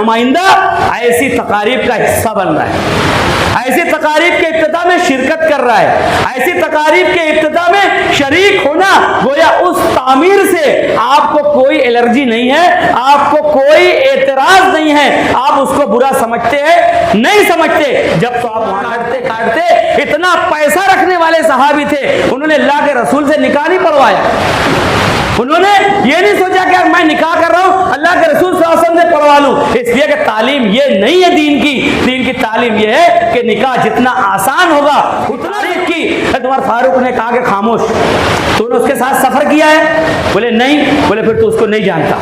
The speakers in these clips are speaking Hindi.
नुमाइंदा ऐसी तकारीब का हिस्सा बन रहा है, ऐसी तकारीब के इब्तिदा में शिरकत कर रहा है, ऐसी तकारीब के इब्तिदा में शरीक होना, गोया उस तामीर से आपको कोई एलर्जी नहीं है, आपको कोई एतराज नहीं है, आप उसको बुरा समझते हैं नहीं समझते। जब तो आप वहां काटते काटते, इतना पैसा रखने वाले सहाबी थे, उन्होंने अल्लाह के रसूल से निकाह नहीं पढ़वाया। उन्होंने ये नहीं सोचा कि मैं निकाह कर रहा हूं अल्लाह के रसूल सल्लल्लाहु अलैहि वसल्लम से पढ़वा लूं, इसलिए कि तालीम ये नहीं है दीन की तालीम ये है कि निकाह जितना आसान होगा उतना की। उमर फारूक ने कहा कि खामोश, तूने उसके साथ सफर किया है? बोले नहीं। बोले फिर तू उसको नहीं जानता।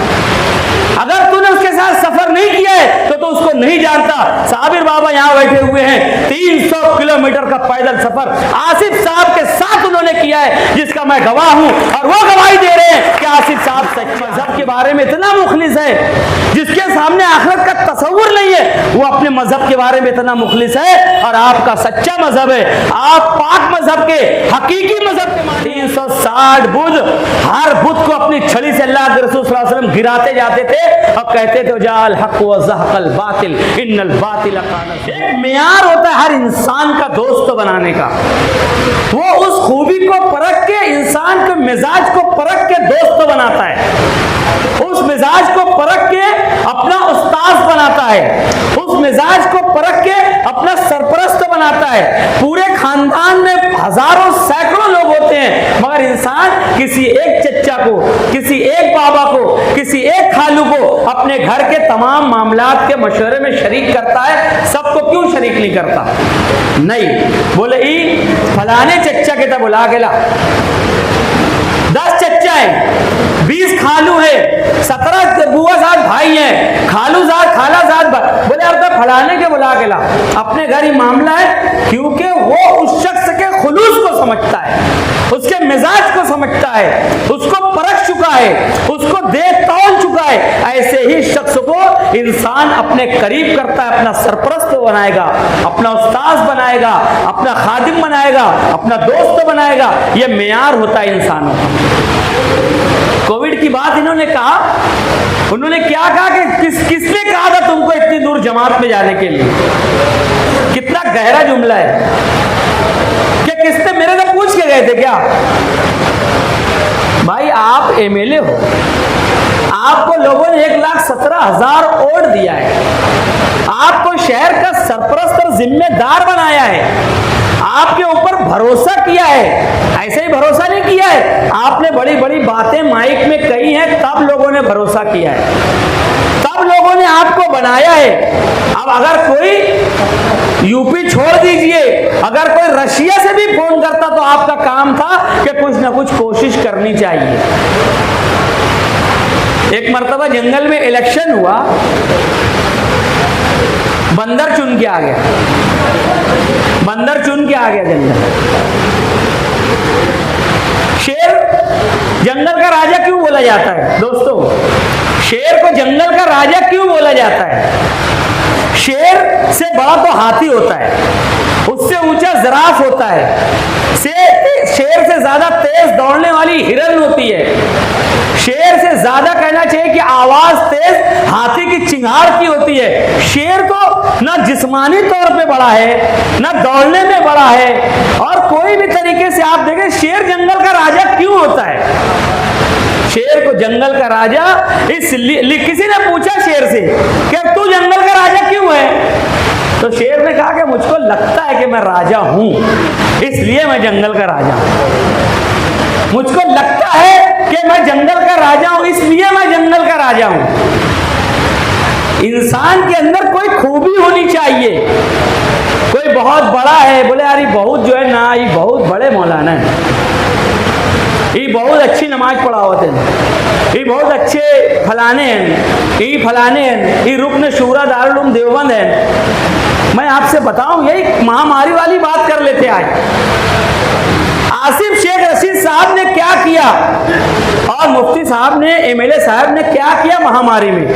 अगर तूने उसके साथ सफर नहीं किया है तो उसको नहीं जानता। साबिर बाबा यहां बैठे हुए हैं, 300 किलोमीटर का पैदल सफर आसिफ साहब के साथ उन्होंने किया है, जिसका मैं गवाह हूं, और वो गवाही दे रहे हैं कि आसिफ साहब सच मजहब के बारे में इतना मुखलिस है, जिसके सामने आखिरत का तस्वुर नहीं है, वो अपने मजहब के बारे में इतना मुखलिस है। और आपका सच्चा मजहब है, आप पाक मजहब के हकीकी मजहब के 360 बुत, हर बुत को अपनी छड़ी से अल्लाह के रसूल सल्लल्लाहु अलैहि वसल्लम गिराते जाते थे और कहते थे जाल हक व ज़हक़ल बातिल इन्नल बातिल काना। एक मियार होता है हर इंसान का दोस्त बनाने का, वो उस खूबी को परख के, इंसान के मिजाज को परख के दोस्त बनाता है, उस मिजाज को परख के अपना उस्ताद बनाता है, उस मिजाज को परख के अपना सरपरस्त बनाता है। पूरे खानदान में हजारों सैकड़ों लोग होते हैं, मगर इंसान किसी एक चचा को, किसी एक बाबा को, किसी एक खालू को अपने घर के तमाम मामलात के मशवरे में शरीक करता है। सबको क्यों शरीक नहीं करता? नहीं। बोले ई फलाने चचा के तब बुला के ला, 10 चचा है, 20 खालू है, 17 बुआ साथ भाई हैं, खालू साथ खाला साथ भाई। बोले अब तो फलाने के बुला के ला। अपने घर ही मामला है, क्योंकि वो उस शख्स के खुलूस को समझता है, उसके मिजाज को समझता है, उसको परख चुका है, उसको देख तौल चुका है। ऐसे ही शख्स को इंसान अपने करीब करता है, अपना सरपरस्त बनाएगा, अपना उस्ताद बनाएगा, अपना खादिम बनाएगा, अपना दोस्त बनाएगा। यह मेयार होता है इंसानों का। कोविड की बात इन्होंने कहा, उन्होंने क्या कहा कि किसने कहा था तुमको इतनी दूर जमात में जाने के लिए? कितना गहरा जुमला है कि किसने मेरे से पूछ के गए थे क्या? भाई आप एमएलए हो, आपको लोगों ने 1,17,000 वोट दिया है, आपको शहर का सरपरस्त और जिम्मेदार बनाया है, आपके ऊपर भरोसा किया है। ऐसे ही भरोसा नहीं किया है, आपने बड़ी बड़ी बातें माइक में कही हैं, तब लोगों ने भरोसा किया है, तब लोगों ने आपको बनाया है। अब अगर कोई यूपी छोड़ दीजिए, अगर कोई रशिया से भी फोन करता तो आपका काम था कि कुछ ना कुछ कोशिश करनी चाहिए। एक मर्तबा जंगल में इलेक्शन हुआ, बंदर चुन के आ गया, बंदर चुन के आ गया जंगल। शेर जंगल का राजा क्यों बोला जाता है दोस्तों? शेर को जंगल का राजा क्यों बोला जाता है? शेर से बड़ा तो हाथी होता है, उससे ऊंचा जिराफ होता है, शेर से ज्यादा तेज दौड़ने वाली हिरन होती है, शेर से ज्यादा कहना चाहिए कि आवाज तेज हाथी की चिंगार की होती है। शेर को ना जिस्मानी तौर पे बड़ा है, ना दौड़ने में बड़ा है, और कोई भी तरीके से आप देखें शेर जंगल का राजा क्यों होता है? शेर को जंगल का राजा इसलिए, किसी ने पूछा शेर से कि तू जंगल का राजा क्यों है? तो शेर ने कहा कि मुझको लगता है कि मैं राजा हूं, इसलिए मैं जंगल का राजा हूं। मुझको लगता है कि मैं जंगल का राजा हूं, इसलिए मैं जंगल का राजा हूं। इंसान के अंदर कोई खूबी होनी चाहिए। कोई बहुत बड़ा है, बोले यार ये बहुत जो है ना, ये बहुत बड़े मौलाना है, ये बहुत अच्छी नमाज पढ़ा होते हैं, ये बहुत अच्छे फलाने हैं, ये फलाने हैं, ये रुकन शूरा दारुल उलूम देवबंद है। मैं आपसे बताऊं, यही महामारी वाली बात कर लेते आज। आसिफ शेख रशीद साहब ने क्या किया और मुफ्ती साहब ने, एमएलए साहब ने क्या किया महामारी में?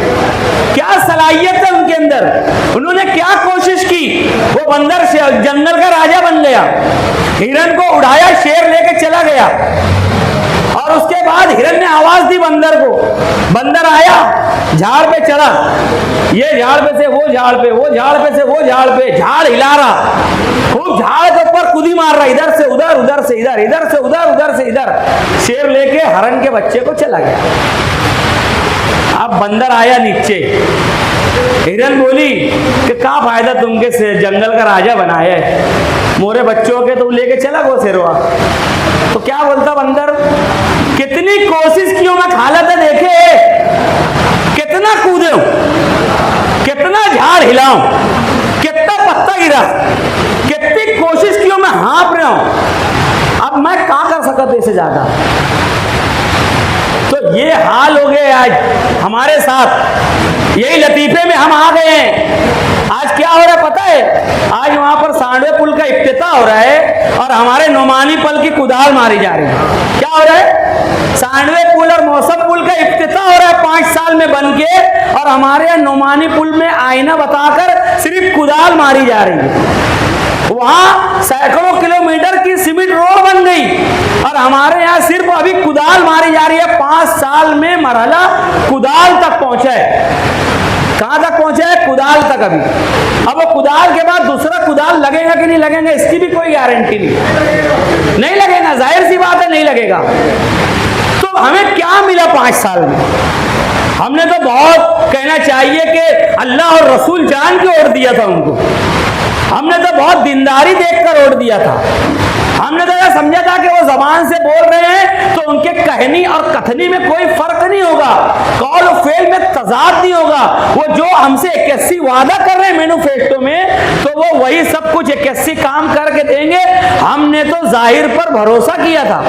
क्या सलाहियत है उनके अंदर? उन्होंने क्या कोशिश की? वो बंदर से जंगल का राजा बन गया, हिरन को उड़ाया, शेर लेके चला गया। और उसके बाद हिरन ने आवाज दी बंदर को। बंदर आया, झाड़ पे चढ़ा, ये झाड़ पे से वो झाड़ पे, वो झाड़ पे से वो झाड़ पे, झाड़ हिला रहा, खूब झाड़ के ऊपर कूदी मार रहा, इधर से उधर, उधर से इधर, इधर से उधर, उधर से इधर। शेर लेके हरण के बच्चे को चला गया। अब बंदर आया नीचे, हिरन बोली कि क्या फायदा तुमके से जंगल का राजा बनाया है, मोरे बच्चों के तुम लेके चला गो शेरवा। तो क्या बोलता बंदर, कितनी कोशिश की मैं खालत देखे, कितना कूदे, कितना झाड़ हिलाऊं, कितना पत्ता गिरा, कितनी कोशिश की मैं हाँप रहा हूं, अब मैं क्या कर सकता इसे ज्यादा। तो ये हाल हो गए आज हमारे साथ, यही लतीफे में हम आ गए हैं। आज क्या हो रहा है पता है, आज वहां पर सांडवे पुल का इफ्तिताह हो रहा है और हमारे नोमानी पुल की कुदाल मारी जा रही है। क्या हो रहा है, सांडवे पुल और मौसम पुल का इफ्तिताह हो रहा है 5 साल में बन के, और हमारे यहाँ नोमानी पुल में आईना बताकर सिर्फ कुदाल मारी जा रही है। वहां सैकड़ों किलोमीटर की सीमेंट रोड बन गई और हमारे यहाँ सिर्फ अभी कुदाल मारी जा रही है। 5 साल में मरहला कुदाल तक पहुंचा है। कहां तक पहुंचा है, कुदाल तक अभी। अब वो कुदाल के बाद दूसरा कुदाल लगेगा कि नहीं लगेगा, इसकी भी कोई गारंटी नहीं लगेगा, जाहिर सी बात है नहीं लगेगा। तो हमें क्या मिला 5 साल में, हमने तो बहुत कहना चाहिए कि अल्लाह और रसूल जान के ओर दिया था उनको, हमने तो बहुत दीनदारी देखकर ओढ़ दिया था, हमने तो यह समझा था कि वो जबान से बोल रहे हैं तो उनके कहनी और कथनी में कोई फर्क नहीं होगा, कौल और फेल में तजाद नहीं होगा। वो जो हमसे 81 वादा कर रहे हैं मैनिफेस्टो में, तो वो वही सब कुछ 81 काम करके देंगे। हमने तो जाहिर पर भरोसा किया था,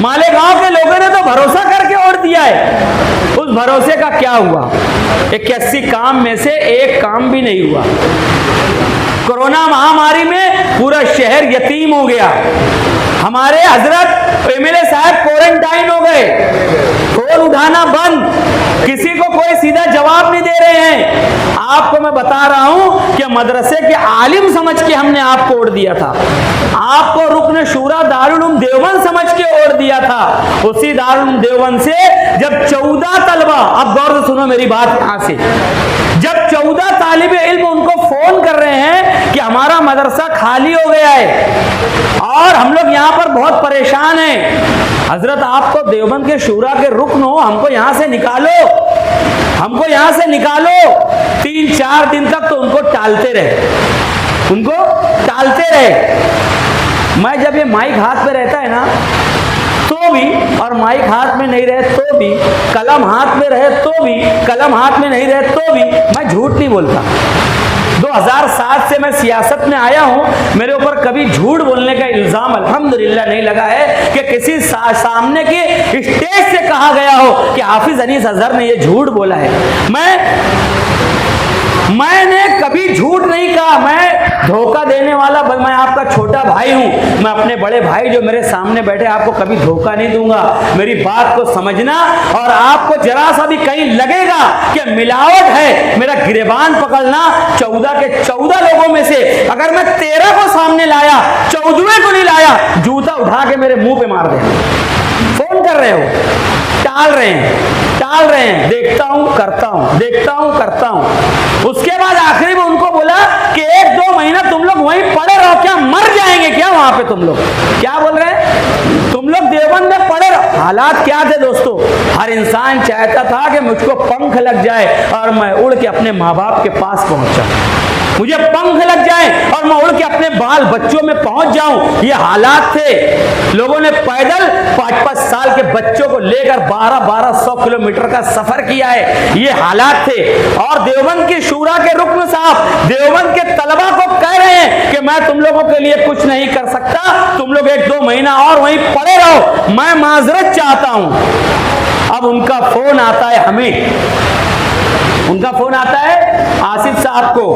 मालेगांव के लोगों ने तो भरोसा करके ओढ़ दिया है। उस भरोसे का क्या हुआ, 81 काम में से एक काम भी नहीं हुआ। कोरोना महामारी में पूरा शहर यतीम हो गया। हमारे हजरत एमएलए साहब क्वारंटाइन हो गए, फोन उठाना बंद, किसी को कोई सीधा जवाब नहीं दे रहे हैं। आपको मैं बता रहा हूं कि मदरसे के आलिम समझ के हमने आपको ओढ़ दिया था, आपको रुकन शूरा दारुल उलूम देवबंद समझ के ओढ़ दिया था। उसी दारुल उलूम देवबंद से जब 14 तलबा, अब गौर से सुनो मेरी बात यहां से, जब 14 तालिबे इल्म उनको फोन कर रहे हैं कि हमारा मदरसा खाली हो गया है और हम लोग यहाँ पर बहुत परेशान हैं, हजरत आपको देवबंद के शूरा के रुकन हो, हमको यहाँ से निकालो, हमको यहाँ से निकालो। 3-4 दिन तक तो उनको टालते रहे, उनको टालते रहे। मैं जब ये माइक हाथ पे रहता है ना तो भी, और माइक हाथ में नहीं रहे तो भी, कलम हाथ में रहे तो भी, कलम हाथ में नहीं रहे तो भी, मैं झूठ नहीं बोलता। 2007 से मैं सियासत में आया हूं, मेरे ऊपर कभी झूठ बोलने का इल्जाम अल्हम्दुलिल्लाह नहीं लगा है कि किसी सामने के स्टेज से कहा गया हो कि हाफिज अनीस अजहर ने ये झूठ बोला है। मैंने कभी झूठ नहीं कहा, मैं धोखा देने वाला, मैं आपका छोटा भाई हूं, मैं अपने बड़े भाई जो मेरे सामने बैठे आपको कभी धोखा नहीं दूंगा। मेरी बात को समझना, और आपको जरा सा भी कहीं लगेगा कि मिलावट है, मेरा गिरेबान पकड़ना। 14 के 14 लोगों में से अगर मैं 13 को सामने लाया, 14वें को नहीं लाया, जूता उठा के मेरे मुंह पे मार दे। फोन कर रहे हो, टाल रहे हैं, देखता हूं करता हूं, देखता हूं करता हूं। उसके बाद आखिरी में उनको बोला कि 1-2 महीना तुम लोग वहीं पड़े रहो, क्या मर जाएंगे क्या वहां पे तुम लोग? क्या बोल रहे हैं, तुम लोग देवबंद में पड़े रहो। हालात क्या थे दोस्तों, हर इंसान चाहता था कि मुझको पंख लग जाए और मैं उड़ के अपने माँ बाप के पास पहुंच जाऊं, मुझे पंख लग जाए और मैं उड़ के अपने बाल बच्चों में पहुंच जाऊं। ये हालात थे। लोगों ने पैदल 5-5 साल के बच्चों को लेकर 1200 किलोमीटर का सफर किया है, ये हालात थे। और देवबंद की शूरा के रुकन साहब देवबंद के तलबा को कह रहे हैं कि मैं तुम लोगों के लिए कुछ नहीं कर सकता, तुम लोग 1-2 महीना और वहीं पड़े रहो, मैं माजरत चाहता हूं। अब उनका फोन आता है हमें, उनका फोन आता है आसिफ साहब को,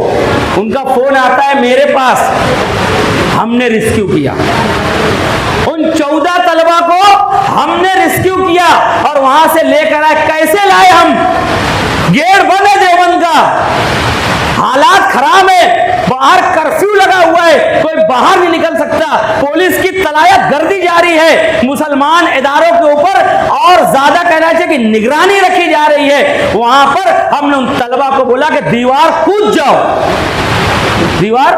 उनका फोन आता है मेरे पास। हमने रेस्क्यू किया उन 14 तलबा को, हमने रेस्क्यू किया और वहां से लेकर आए। कैसे लाए हम? गेट बंद है देवबंद का, हालात खराब है, बाहर कर्फ्यू लगा हुआ है, कोई बाहर नहीं निकल सकता, पुलिस की तलायत गर्दी जारी है, मुसलमान इदारों के ऊपर और ज्यादा कहना चाहिए कि निगरानी रखी जा रही है। वहां पर हमने उन तलबा को बोला कि दीवार कूद जाओ, दीवार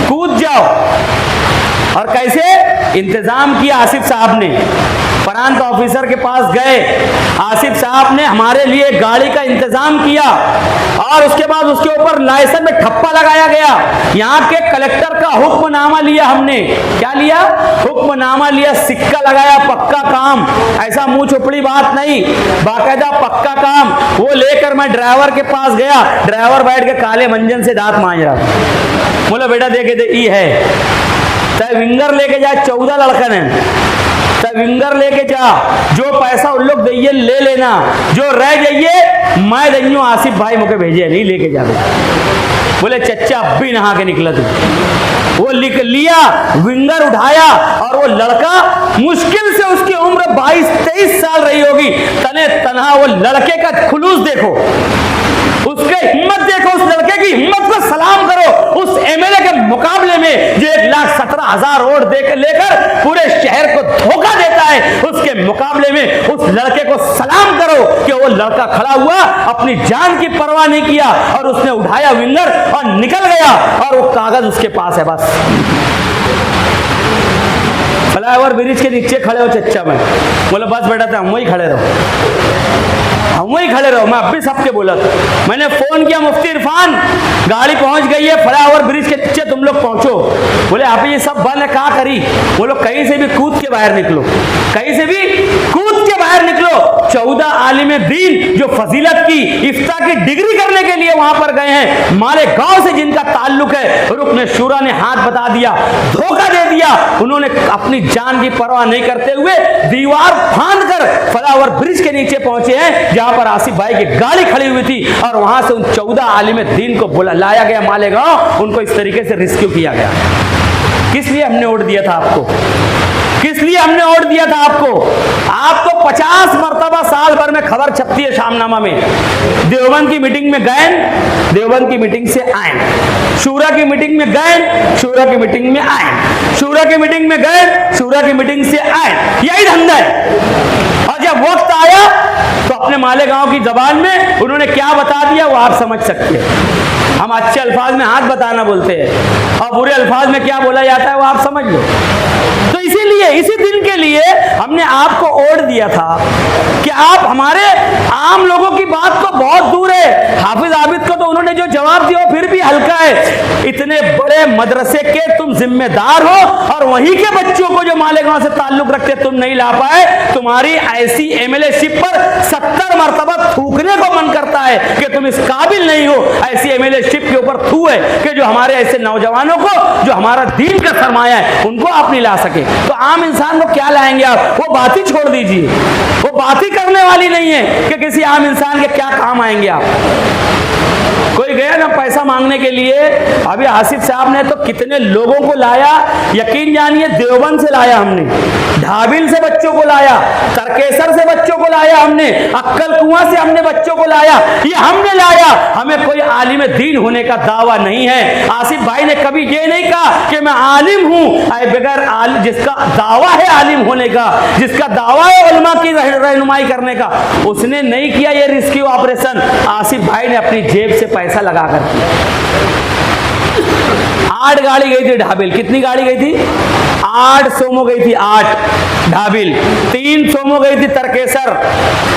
कूद जाओ। और कैसे इंतजाम किया आसिफ साहब ने, प्रांत ऑफिसर के पास गए, आसिफ साहब ने हमारे लिए गाड़ी का इंतजाम किया और उसके बाद उसके ऊपर लाइसेंस में ठप्पा लगाया गया। यहाँ के कलेक्टर का हुक्मनामा लिया हमने, क्या लिया? हुक्मनामा लिया, सिक्का लगाया, पक्का काम, ऐसा मुंह चुपड़ी बात नहीं, बाकायदा पक्का काम। वो लेकर मैं ड्राइवर के पास गया, ड्राइवर बैठ के काले मंजन से दांत मांज रहा। बोला बेटा देखे दे ई है, तय विंगर लेके जा, 14 लड़कन है, तय विंगर लेके जा, जो पैसा उन लोग दइए ले लेना, जो रह जाइए मैं दइयो, आसिफ भाई मुझे भेजे नहीं लेके जा। बोले चच्चा अब भी नहा के निकला तू। वो लिख लिया, विंगर उठाया और वो लड़का, मुश्किल से उसकी उम्र 22-23 साल रही होगी, तने तनहा वो लड़के का खुलूस देखो, उसके हिम्मत देखो, उस लड़के की हिम्मत को सलाम करो। उस एमएलए के मुकाबले में जो 1,17,000 वोट लेकर पूरे शहर को धोखा देता है, उसके मुकाबले में उस लड़के को सलाम करो कि वो लड़का खड़ा हुआ, अपनी जान की परवाह नहीं किया और उसने उठाया विंगर और निकल गया और वो कागज उसके पास है। बस फ्लाईओवर ब्रिज के नीचे खड़े हो चच्चा में, बोले बस बेटा था हम वही खड़े रहो, हम वही खड़े रहो। मैं अब भी सबके बोला था, मैंने फोन किया मुफ्ती इरफान, गाड़ी पहुंच गई है फ्लाईओवर ब्रिज के नीचे, तुम लोग पहुंचो। बोले आप ये सब बंद है, कहा करी? बोलो कहीं से भी कूद के बाहर निकलो, कहीं से भी कूद के बाहर निकलो। 14 आलिम दीन जो फजीलत की इफ्ता की डिग्री करने के लिए वहां पर गए हैं, हमारे गांव से जिनका ताल्लुक है, रुकने शूरा ने हाथ बता दिया, धोखा दे दिया। उन्होंने अपनी जान की परवाह नहीं करते हुए दीवार फांद कर फ्लाईओवर ब्रिज के नीचे पहुंचे हैं, जहां पर आसिफ भाई की गाड़ी खड़ी हुई थी और वहां से उन 14 आलिम दीन को लाया गया मालेगांव, उनको इस तरीके से रेस्क्यू किया गया। किस लिए हमने वोट दिया था आपको? किस लिए हमने वोट दिया था आपको? आपको 50 मरतबा साल भर में खबर छपती है शामनामा में, देवबंद की मीटिंग में गए, देवबंद की मीटिंग से आए, शूरा की मीटिंग में गए, शूरा की मीटिंग में आए, शूरा की मीटिंग में गए, शूरा की मीटिंग से आए, यही धंधा है। और जब वक्त आया तो अपने मालेगांव की जबान में उन्होंने क्या बता दिया वो आप समझ सकते हैं। हम अच्छे अल्फाज में हाथ बताना बोलते हैं और बुरे अल्फाज में क्या बोला जाता है वो आप समझ लो। तो इसीलिए इसी दिन के लिए हमने आपको वोट दिया था कि आप हमारे आम लोगों की बात तो बहुत दूर है। हाफिज आबिद को तो उन्होंने जो जवाब दिया फिर भी हल्का है, इतने बड़े मदरसे के तुम जिम्मेदार हो और वहीं के बच्चों को जो मालेगांव से ताल्लुक रखते तुम नहीं ला पाए, तुम्हारी ऐसी एमएलए शिप पर 70 मरतबा थूकने को मन करता है कि तुम इस काबिल नहीं हो। ऐसी एमएलए शिप के ऊपर थू है कि जो हमारे ऐसे नौजवानों को, जो हमारा दीन का सरमाया है, उनको आप नहीं ला सके। तो आम इंसान को क्या लाएंगे आप? वो बात ही छोड़ दीजिए, वो बात ही करने वाली नहीं है कि किसी आम इंसान के क्या काम आएंगे आप। कोई गया ना पैसा मांगने के लिए, अभी आसिफ साहब ने तो कितने लोगों को लाया, यकीन जानिए देवबंद से लाया हमने, ढाबिल से बच्चों को लाया, तरकेसर से बच्चों को लाया हमने, अक्कल कुआं से हमने बच्चों को लाया, ये हमने लाया। हमें कोई आलिम दीन होने का दावा नहीं है। आसिफ भाई ने कभी ये नहीं कहा कि मैं आलिम हूं, बगैर जिसका दावा है आलिम होने का, जिसका दावा है उलमा की रहनुमाई करने का, उसने नहीं किया ये रेस्क्यू ऑपरेशन। आसिफ भाई ने अपनी जेब से पैसा लगा कर किया। 8 गाड़ी गई थी ढाबिल, कितनी गाड़ी गई थी? 8 सोमो गई थी, 8 ढाबिल, 3 सोमो गई थी तरकेसर,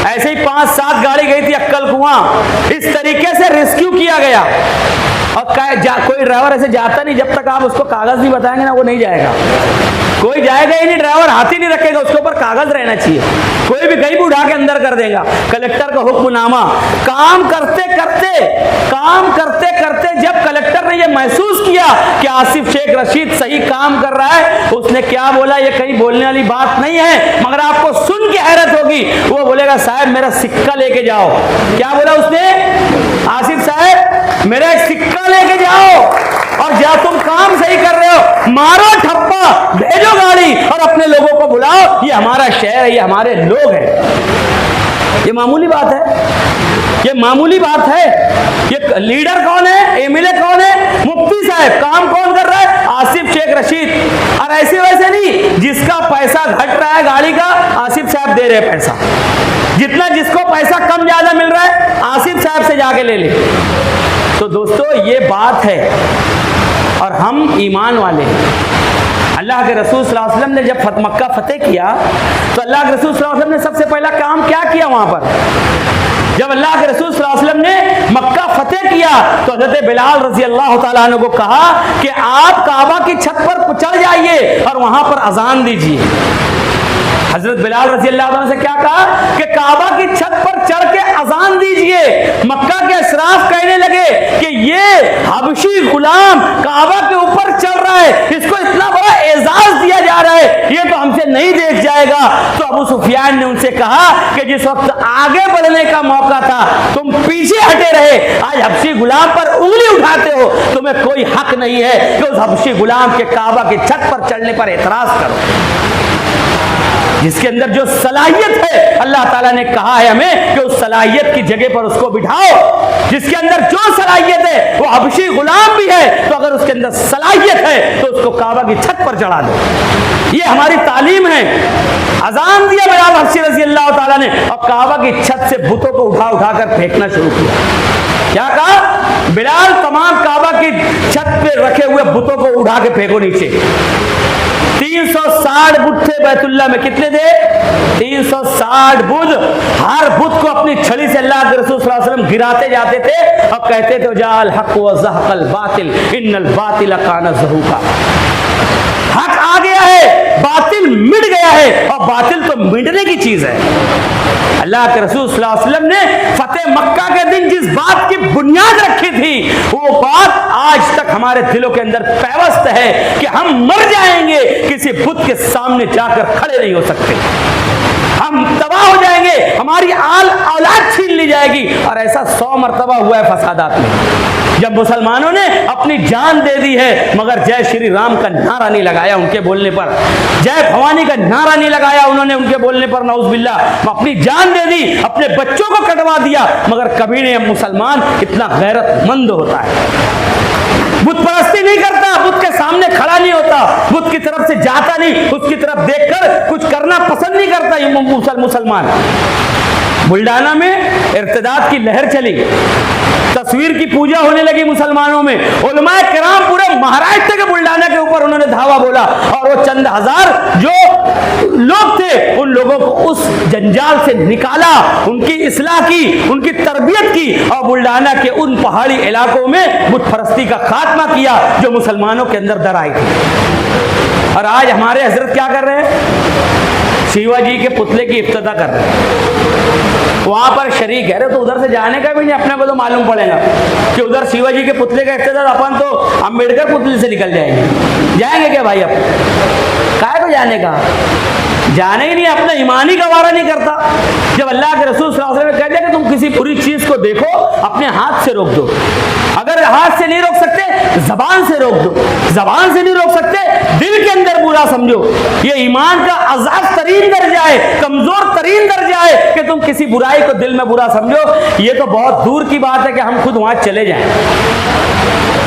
ऐसे ही 5-7 गाड़ी गई थी अक्कल कुआं। इस तरीके से रेस्क्यू किया गया। और कोई ड्राइवर ऐसे जाता नहीं जब तक आप उसको कागज नहीं बताएंगे ना, वो नहीं जाएगा। कोई जाएगा ही नहीं, ड्राइवर हाथ ही नहीं रखेगा, उसके ऊपर कागज रहना चाहिए। कोई भी कहीं भी उठा के अंदर कर देगा। कलेक्टर का हुक्मनामा, काम करते करते जब कलेक्टर ने यह महसूस किया कि आसिफ शेख रशीद सही काम कर रहा है, उसने क्या बोला, ये कहीं बोलने वाली बात नहीं है, मगर आपको सुन के हैरत होगी। वो बोलेगा साहब मेरा सिक्का लेके जाओ। क्या बोला उसने? आसिफ साहब मेरा एक सिक्का लेके जाओ, और जब तुम काम सही कर रहे हो मारो ठप्पा, भेजो गाड़ी और अपने लोगों को बुलाओ, ये हमारा शहर है, ये हमारे लोग हैं। ये मामूली बात है, ये मामूली बात है। ये लीडर कौन है? एमएलए कौन है? मुफ्ती साहब। है, काम कौन कर रहा है? आसिफ शेख रशीद। और ऐसे वैसे नहीं, जिसका पैसा घट रहा है गाड़ी का, आसिफ साहब दे रहे हैं पैसा। जितना जिसको पैसा कम ज्यादा मिल रहा है, आसिफ साहब से जाके ले ले। तो दोस्तों ये बात है, और हम ईमान वाले हैं। अल्लाह के रसूल सल्लल्लाहु अलैहि वसल्लम ने जब मक्का फतेह किया तो अल्लाह के रसूल सल्लल्लाहु अलैहि वसल्लम ने सबसे पहला काम क्या किया वहां पर? जब अल्लाह के रसूल सल्लल्लाहु अलैहि वसल्लम ने मक्का फतेह किया तो हज़रत बिलाल रजी अल्लाह तआला अन्हु को कहा कि आप काबा की छत पर चढ़ जाइए और वहां पर अजान दीजिए। हजरत बिलाल रजी अल्लाह तआला से क्या कहा कि काबा की छत पर चढ़ के अजान दीजिए। मक्का के अशराफ कहने लगे कि ये हबशी गुलाम काबा के ऊपर चढ़ रहा है, इसको इतना बड़ा एजाज दिया जा रहा है, ये तो हमसे नहीं देख जाएगा। तो अबू सुफियान ने उनसे कहा कि जिस वक्त आगे बढ़ने का मौका था तुम पीछे हटे रहे, आज हबशी गुलाम पर उंगली उठाते हो, तुम्हें कोई हक नहीं है कि उस हबशी गुलाम के काबा की छत पर चढ़ने पर एतराज करो। जिसके अंदर जो सलाहियत है, अल्लाह ताला ने कहा है हमें कि उस सलाहियत की जगह पर उसको बिठाओ। जिसके अंदर जो सलाहियत है वो हबशी गुलाम भी है, तो अगर उसके अंदर सलाहियत है तो उसको काबा की छत पर चढ़ा दो। ये हमारी तालीम है। अजान दिया बिलाल हबशी रजी अल्लाह ताला ने, और काबा की छत से बुतों को उठा उठाकर फेंकना शुरू किया। क्या कहा? बिलाल तमाम काबा की छत पे रखे हुए बुतों को उठा के फेंको नीचे। 360 बुत थे बैतुल्लाह में। कितने थे? 360 बुत। हर बुत को अपनी छड़ी से अल्लाह के रसूल सल्लल्लाहु अलैहि वसल्लम गिराते जाते थे और कहते थे जाल हक व ज़हक़ल बातिल इन्नल बातिल काना ज़हूक़ा। हक आ गया है, बातिल मिट गया है, और बातिल तो मिटने की चीज है। अल्लाह के रसूल सल्लल्लाहु अलैहि वसल्लम ने फतेह मक्का के दिन जिस बात की बुनियाद रखी थी, वो बात आज तक हमारे दिलों के अंदर पैवस्त है कि हम मर जाएंगे, किसी बुत के सामने जाकर खड़े नहीं हो सकते। हम तबाह हो जाएंगे, हमारी औलाद छीन ली जाएगी। और ऐसा 100 मरतबा हुआ है फसादात में, जब मुसलमानों ने अपनी जान दे दी है मगर जय श्री राम का नारा नहीं लगाया उनके बोलने पर, जय भवानी का नारा नहीं लगाया उन्होंने उनके बोलने पर, नऊज़ बिल्लाह। अपनी जान दे दी, अपने बच्चों को कटवा दिया, मगर कभी नहीं मुसलमान इतना गैरतमंद होता है। बुत परस्ती नहीं करता, बुत के सामने खड़ा नहीं होता, बुत की तरफ से जाता नहीं, उसकी तरफ देखकर कुछ करना पसंद नहीं करता ये मुसलमान। बुल्डाना में इर्तिदाद की लहर चली, तस्वीर की पूजा होने लगी मुसलमानों में। उलमाए किराम पूरे महाराष्ट्र के बुल्डाना के ऊपर उन्होंने धावा बोला, और वो चंद हजार जो लोग थे उन लोगों को उस जंजाल से निकाला, उनकी इस्लाह की, उनकी तरबियत की, और बुल्डाना के उन पहाड़ी इलाकों में बुत परस्ती का खात्मा किया जो मुसलमानों के अंदर दर आई थी। और आज हमारे हजरत क्या कर रहे हैं? शिवाजी के पुतले की इफ्तिताह कर रहे हैं, वहां पर शरीक है। तो उधर से जाने का भी नहीं, अपने को तो मालूम पड़ेगा कि उधर शिवाजी के पुतले का इफ्तिताह, अपन तो अम्बेडकर पुतले से निकल जाएंगे। जाएंगे क्या भाई? अब काहे को जाने का? जाने ही नहीं, अपना ईमान ही गवारा नहीं करता। जब अल्लाह के रसूल सल्लल्लाहु अलैहि वसल्लम कहते हैं कि तुम किसी बुरी चीज को देखो, अपने हाथ से रोक दो। अगर हाथ से नहीं रोक सकते, जबान से रोक दो। जबान से नहीं रोक सकते, दिल के अंदर बुरा समझो। ये ईमान का अज़अफ़ तरीन दर्जा है, कमजोर तरीन दर्जा है कि तुम किसी बुराई को दिल में बुरा समझो। ये तो बहुत दूर की बात है कि हम खुद वहां चले जाएं,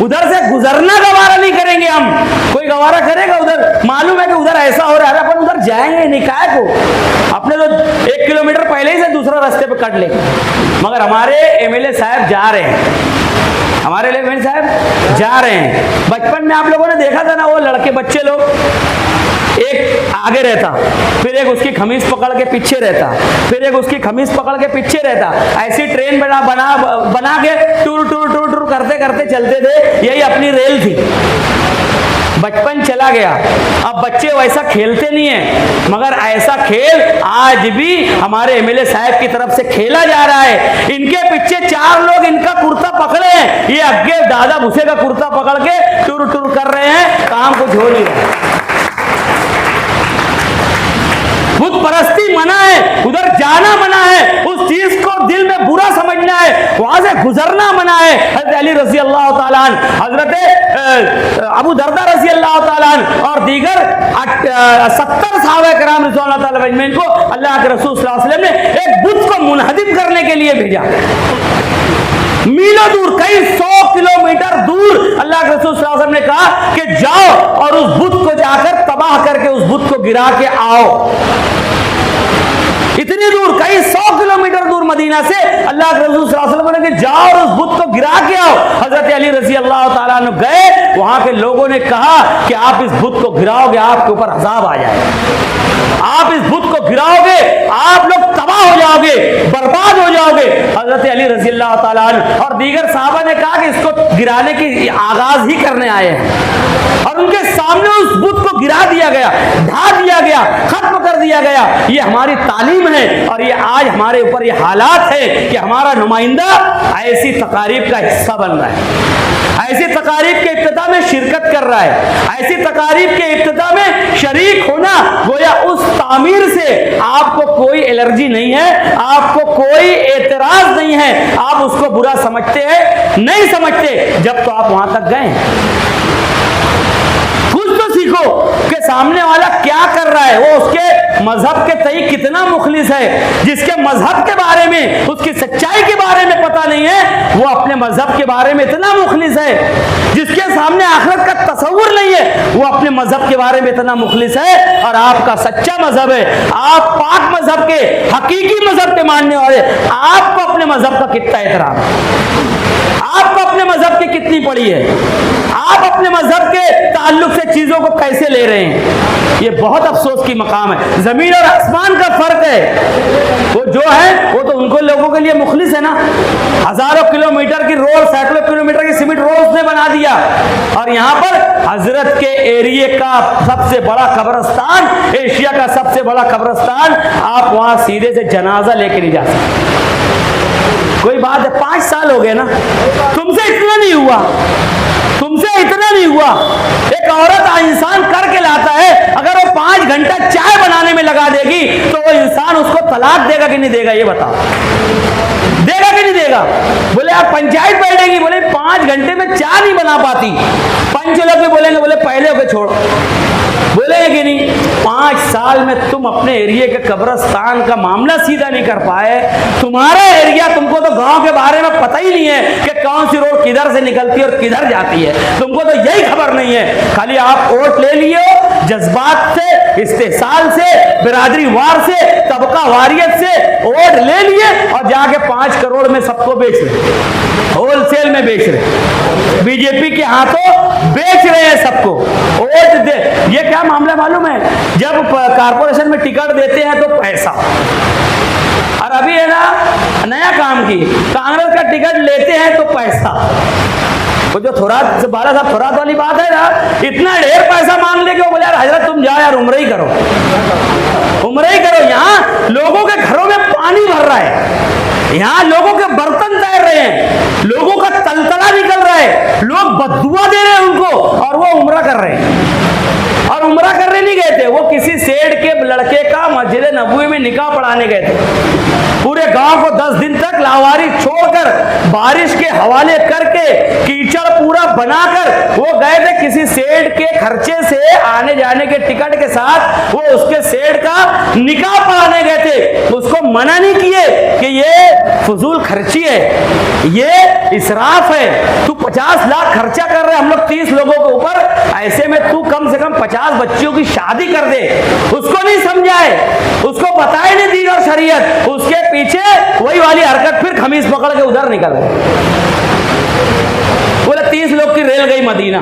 उधर से गुजरना गवारा नहीं करेंगे हम। कोई गवारा करेगा? उधर मालूम है कि उधर ऐसा हो रहा है, अपन उधर जाएंगे नहीं, काहे को? अपने तो 1 किलोमीटर पहले ही से दूसरा रास्ते पे कट लेंगे। मगर हमारे एमएलए साहब जा रहे हैं, हमारे एमएलए साहब जा रहे हैं। बचपन में आप लोगों ने देखा था ना, वो लड़के बच्चे लोग, एक आगे रहता, फिर एक उसकी खमीस पकड़ के पीछे रहता, फिर एक उसकी खमीस पकड़ के पीछे रहता। ऐसी ट्रेन बना के टूर टूर टूर टूर करते करते चलते थे। यही अपनी रेल थी। बचपन चला गया, अब बच्चे वैसा खेलते नहीं है, मगर ऐसा खेल आज भी हमारे एमएलए साहब की तरफ से खेला जा रहा है। इनके पीछे 4 लोग इनका कुर्ता पकड़े हैं, ये आगे दादा भूसे का कुर्ता पकड़ के टूर टूर कर रहे हैं, काम कुछ हो नहीं रहा। बुत परस्ती मना है, उधर जाना मना है, उस चीज को दिल में बुरा समझना है, वहां से गुजरना मना है। हजरत अली रजी अल्लाह ताला अन्हु, हजरत अबू दरदा रजी अल्लाह ताला अन्हु और दीगर 70 सहाबा किराम रिज़वानुल्लाह ताला अजमईन को अल्लाह के रसूल सल्लल्लाहु अलैहि वसल्लम ने एक बुत को मुनहदिम करने के लिए भेजा। मीलों दूर, कई 100 किलोमीटर दूर अल्लाह के रसूल सल्लल्लाहु अलैहि वसल्लम ने कहा कि जाओ और उस बुत को जाकर तबाह करके उस बुत को गिरा के आओ। इतनी दूर, कई 100 किलोमीटर दूर मदीना से अल्लाह के रसूल सल्लल्लाहु अलैहि वसल्लम ने जाओ और उस बुत को गिरा के आओ। हजरत अली रजी अल्लाह ताला अन्हु गए, वहां के लोगों ने कहा कि आप इस बुत को गिराओगे आपके ऊपर अजाब आ जाएगा, आप इस बुत को गिराओगे आप लोग तबाह हो जाओगे, बर्बाद हो जाओगे। हजरत अली रजी अल्लाह ताला अन्हु और दीगर साहबा ने कहा कि इसको गिराने की आगाज ही करने आए हैं, और उनके सामने उस बुत को गिरा दिया गया, ढा दिया गया, खत्म कर दिया गया। ये हमारी तालीम है और ये आज हमारे ऊपर ये हालात है कि हमारा नुमाइंदा ऐसी तकारीब का हिस्सा बन रहा है, ऐसी तकारीब के इब्तिदा में शिरकत कर रहा है, ऐसी तकारीब के इब्तिदा में शरीक होना, गोया उस तामीर से आपको कोई एलर्जी नहीं है, आपको कोई एतराज नहीं है, आप उसको बुरा समझते हैं नहीं समझते जब तो आप वहां तक गए। कुछ तो सीखो कि सामने वाला क्या कर रहा है, वो उसके मजहब के तई कितना मुखलिस है। जिसके मजहब के बारे में, उसकी सच्चाई के बारे में पता नहीं है, वो अपने मजहब के बारे में इतना मुखलिस है। जिसके सामने आखिरत का तसव्वुर नहीं है, वो अपने मजहब के बारे में इतना मुखलिस है। और आपका सच्चा मजहब है, आप पाक मजहब के, हकीकी मजहब के मानने वाले, आपको अपने मजहब का कितना एहतराम है, आपको अपने मजहब की कितनी पड़ी है, आप अपने मजहब के ताल्लुक से चीजों को कैसे ले रहे हैं। ये बहुत अफसोस की मकाम है। जमीन और आसमान का फर्क है। वो जो है वो तो उनको लोगों के लिए मुखलिस है ना, हजारों किलोमीटर की रोड, सैकड़ों किलोमीटर की सीमेंट रोड उसने बना दिया, और यहाँ पर हजरत के एरिए का सबसे बड़ा कब्रिस्तान, एशिया का सबसे बड़ा कब्रिस्तान, आप वहां सीधे से जनाजा लेके नहीं जा सकते। कोई बात है, 5 साल हो गए ना, तुमसे इतना नहीं हुआ, तुमसे इतना नहीं हुआ। एक औरत इंसान करके लाता है, अगर वो 5 घंटा चाय बनाने में लगा देगी तो वो इंसान उसको तलाक देगा कि नहीं देगा, ये बताओ, देगा कि नहीं देगा। बोले आप पंचायत बैठेगी, बोले 5 घंटे में चाय नहीं बना पाती, पंच लोग भी बोलेंगे, बोले पहले होके छोड़, बोलेंगे कि नहीं। 5 साल में तुम अपने एरिया के कब्रिस्तान का मामला सीधा नहीं कर पाए। तुम्हारा एरिया, तुमको तो गांव के बारे में पता ही नहीं है कि कौन सी रोड किधर से निकलती है और किधर जाती है, तुमको तो यही खबर नहीं है। खाली आप वोट ले लिए हो, जज्बात से, इस्तेसाल से, बिरादरी वार से, तबका वारियत से वोट ले लिए और जाके 5 करोड़ में सबको बेच रहे, होलसेल में बेच रहे, बीजेपी के हाथों बेच रहे हैं सबको वोट दे। ये क्या मामला मालूम है, जब कारपोरेशन में टिकट देते हैं तो पैसा, और अभी है ना नया काम की, कांग्रेस का टिकट लेते हैं तो पैसा। वो जो थोरात बाला साहब थोरात वाली बात है ना, इतना ढेर पैसा मांग ले कि वो बोले यार हजरत तुम जाओ यार उम्र ही करो, उम्र ही करो। यहाँ लोगों के घरों में पानी भर रहा है, यहाँ लोगों के बर्तन तैर रहे हैं, लोगों का तलतला निकल रहा है, लोग बद्दुआ दे रहे हैं उनको, और वो उम्रा कर रहे हैं। और उम्रा करने नहीं गए थे, वो किसी सेठ के लड़के का मस्जिद नबवी में निकाह पढ़ाने गए थे। पूरे गांव को 10 दिन तक लावारी छोड़कर, बारिश के हवाले करके, कीचड़ पूरा बनाकर वो गए थे। किसी सेठ के खर्चे से आने जाने के टिकट के साथ वो उसके सेठ का निकाह पढ़ाने गए थे। उसको मना नहीं किए कि ये फजूल खर्ची है, ये इसराफ है, तू 50 लाख खर्चा कर रहे हैं हम लोग 30 लोगों के ऊपर, ऐसे में तू कम से कम 50 बच्चियों की शादी कर दे। उसको नहीं समझाए, उसको बताए नहीं दीन और शरीयत, उसके पीछे वही वाली हरकत, फिर खमीस पकड़ के उधर निकल गए। बोले 30 लोग की रेल गई मदीना।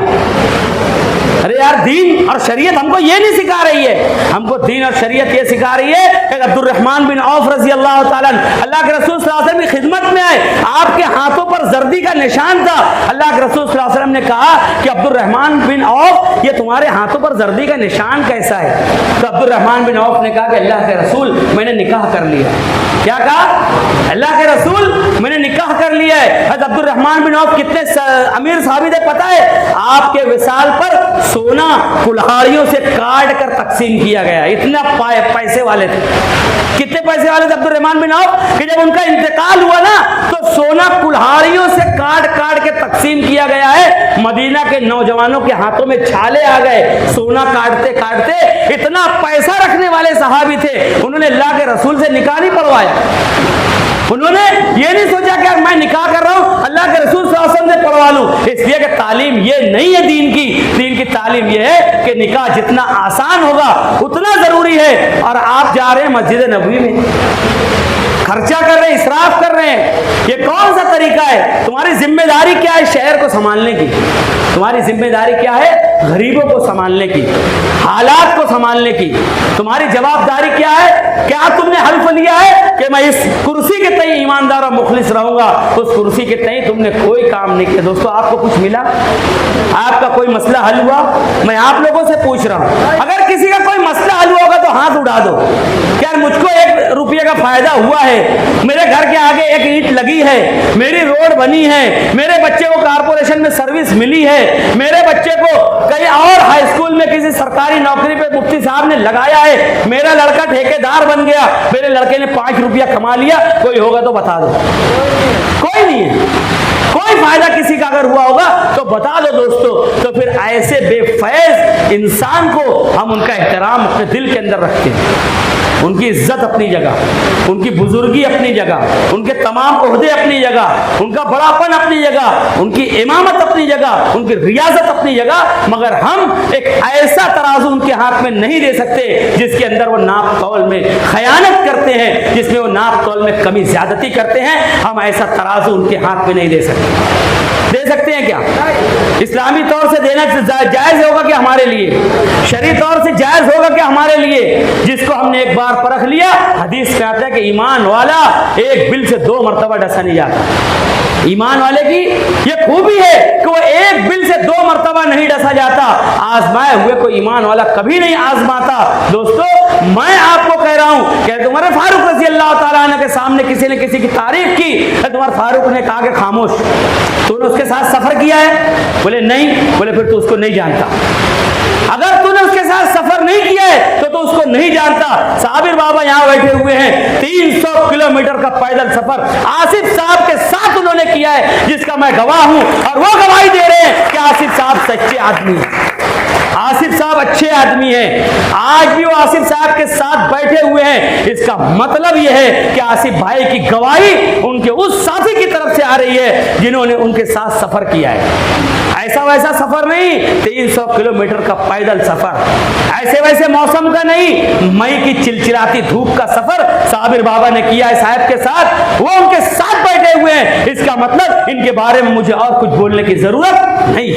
अरे यार दीन और शरीयत हमको ये नहीं सिखा रही है, हमको दीन और शरीयत ये सिखा रही है कि अब्दुर्रहमान बिन औफ रजी अल्लाह ताला अल्लाह के रसूल सल्लल्लाहु अलैहि वसल्लम की खिदमत में आए, आपके हाथों पर जर्दी का निशान था। अल्लाह के रसूल सल्लल्लाहु अलैहि वसल्लम ने कहा कि अब्दुर्रहमान बिन औफ ये तुम्हारे हाथों पर जर्दी का निशान कैसा है। तो अब्दुर्रहमान बिन औफ ने कहा कि अल्लाह के रसूल मैंने निकाह कर लिया। क्या कहा? अल्लाह के रसूल मैंने निकाह कर लिया है। हज़रत अब्दुर्रहमान बिन औफ कितने अमीर साबित है पता है? आपके विसाल पर सोना कुल्हाड़ियों से काट कर तकसीम किया गया, इतना पैसे वाले थे। कितने पैसे वाले थे अब्दुर्रहमान बिन औफ कि जब उनका इंतकाल हुआ ना तो सोना कुल्हाड़ियों से काट काट के तकसीम किया गया है। मदीना के नौजवानों के हाथों में छाले आ गए, सोना काटते काटते। इतना पैसा रखने वाले सहाबी थे, उन्होंने अल्लाह के रसूल से निकाह नहीं पढ़वाया। उन्होंने ये नहीं सोचा कि मैं निकाह कर रहा हूं अल्लाह के रसूल सल्लल्लाहु अलैहि वसल्लम से पढ़वा लूं, इसलिए कि तालीम ये नहीं है दीन की तालीम ये है कि निकाह जितना आसान होगा उतना जरूरी है। और आप जा रहे हैं मस्जिद नबवी में, खर्चा कर रहे हैं, इसराफ कर रहे हैं, ये कौन सा तरीका है? तुम्हारी जिम्मेदारी क्या है शहर को संभालने की? तुम्हारी जिम्मेदारी क्या है? गरीबों को संभालने की, हालात को संभालने की। तुम्हारी जवाबदारी क्या है? क्या तुमने हल्फ लिया है कि मैं इस कुर्सी के तय ईमानदार और मुखलिस रहूंगा? उस कुर्सी के तय तुमने कोई काम नहीं किया। दोस्तों, आपको कुछ मिला? आपका कोई मसला हल हुआ? मैं आप लोगों से पूछ रहा हूं, अगर किसी का कोई मसला हल होगा तो हाथ उड़ा दो। क्या मुझको 1 रुपये का फायदा हुआ है? मेरे घर के आगे 1 ईंट लगी है, मेरी रोड बनी है, मेरे बच्चे को कारपोरेशन में सर्विस मिली है, मेरे बच्चे को कहीं और हाई स्कूल में किसी सरकारी नौकरी पे मुफ्ती साहब ने लगाया है, मेरा लड़का ठेकेदार बन गया, मेरे लड़के ने 5 रुपया कमा लिया। कोई होगा तो बता दो। कोई नहीं है। कोई फायदा किसी का अगर हुआ होगा तो बता दो दोस्तों। तो फिर ऐसे बेफैज इंसान को हम उनका एहतराम अपने दिल के अंदर रखते हैं, उनकी इज्जत अपनी जगह, उनकी बुजुर्गी अपनी जगह, उनके तमाम ओहदे अपनी जगह, उनका बड़ापन अपनी जगह, उनकी इमामत अपनी जगह, उनकी रियासत अपनी जगह। मगर हम एक ऐसा तराजू उनके हाथ में नहीं दे सकते जिसके अंदर वो नाप तौल में खयानत करते हैं, जिसमें वो नाप तौल में कमी ज्यादती करते हैं। हम ऐसा तराजू उनके हाथ में नहीं दे सकते। दे सकते हैं क्या? इस्लामी तौर से देना जायज होगा कि हमारे लिए? शरई तौर से जायज होगा कि हमारे लिए? जिसको हमने एक बार परख लिया, हदीस में आता है कि ईमान वाला एक बिल से 2 मरतबा डसा नहीं जाता। ईमान वाले की ये खूबी है कि वो एक बिल से 2 मरतबा नहीं डसा जाता। आजमाए हुए को ईमान वाला कभी नहीं आजमाता। दोस्तों, मैं आपको कह रहा हूं कि उमर फारूक रज़ी अल्लाह ताला अन्हु के सामने किसी ने किसी की तारीफ की, उमर फारूक ने कहा कि खामोश, तूने उसके साथ सफर किया है? बोले नहीं। बोले फिर तू उसको नहीं जानता। अगर तूने उसके साथ सफर नहीं किया है तो उसको नहीं जानता। साबिर बाबा यहां बैठे हुए हैं, 300 किलोमीटर का पैदल सफर आसिफ साहब के साथ उन्होंने किया है, जिसका मैं गवाह हूं, और वो गवाही दे रहे हैं कि आसिफ साहब सच्चे आदमी हैं, आसिफ साहब अच्छे आदमी हैं। आज भी वो आसिफ साहब के साथ बैठे हुए हैं। इसका मतलब यह है कि आसिफ भाई की गवाही उनके उस साथी की तरफ से आ रही है जिन्होंने उनके साथ सफर किया है। ऐसा वैसा सफर नहीं, 300 किलोमीटर का पैदल सफर, ऐसे वैसे मौसम का नहीं, मई की चिलचिलाती धूप का सफर साबिर बाबा ने किया है साहब के साथ। वो उनके साथ बैठे हुए हैं। इसका मतलब इनके बारे में मुझे और कुछ बोलने की जरूरत नहीं।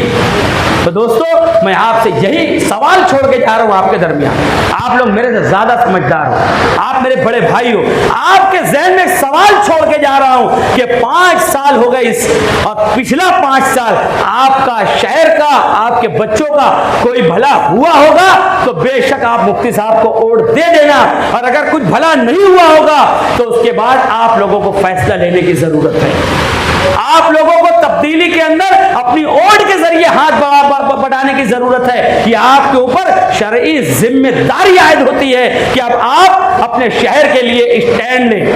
तो दोस्तों, मैं आपसे यही सवाल छोड़ के जा रहा हूं आपके दरमियान। आप लोग मेरे से ज्यादा समझदार हो, आप मेरे बड़े भाई हो। आपके जहन में सवाल छोड़ के जा रहा हूं कि 5 साल हो गए इस, और पिछला 5 साल आपका, शहर का, आपके बच्चों का कोई भला हुआ होगा तो बेशक आप मुफ्ती साहब को वोट दे देना, और अगर कुछ भला नहीं हुआ होगा तो उसके बाद आप लोगों को फैसला लेने की जरूरत है। आप लोगों को तब्दीली के अंदर अपनी वोट के जरिए हाथ बढ़ाने की जरूरत है कि आपके ऊपर शरई जिम्मेदारी आयद होती है कि अब आप अपने शहर के लिए स्टैंड लें,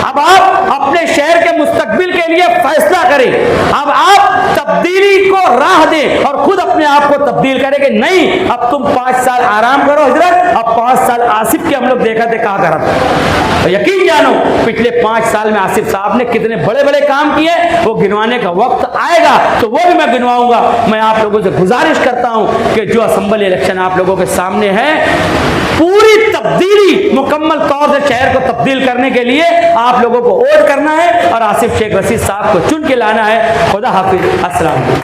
अब आप अपने शहर के मुस्तकबिल के लिए फैसला करें, अब आप तब्दीली को राह दें और खुद अपने आप को तब्दील करें कि नहीं, अब तुम 5 साल आराम करो हजरत, अब 5 साल आसिफ के हम लोग देखा थे कहा करा था। तो यकीन जानो पिछले 5 साल में आसिफ साहब ने कितने बड़े बड़े काम किए, वो गिनवाने का वक्त आएगा तो वो भी मैं गिनवाऊंगा। मैं आप लोगों से गुजारिश करता हूं कि जो असेंबली इलेक्शन आप लोगों के सामने है, पूरी तब्दीली मुकम्मल तौर से शहर को तब्दील करने के लिए आप लोगों को वोट करना है और आसिफ शेख रशीद साहब को चुन के लाना है। खुदा हाफिज, अस्सलाम।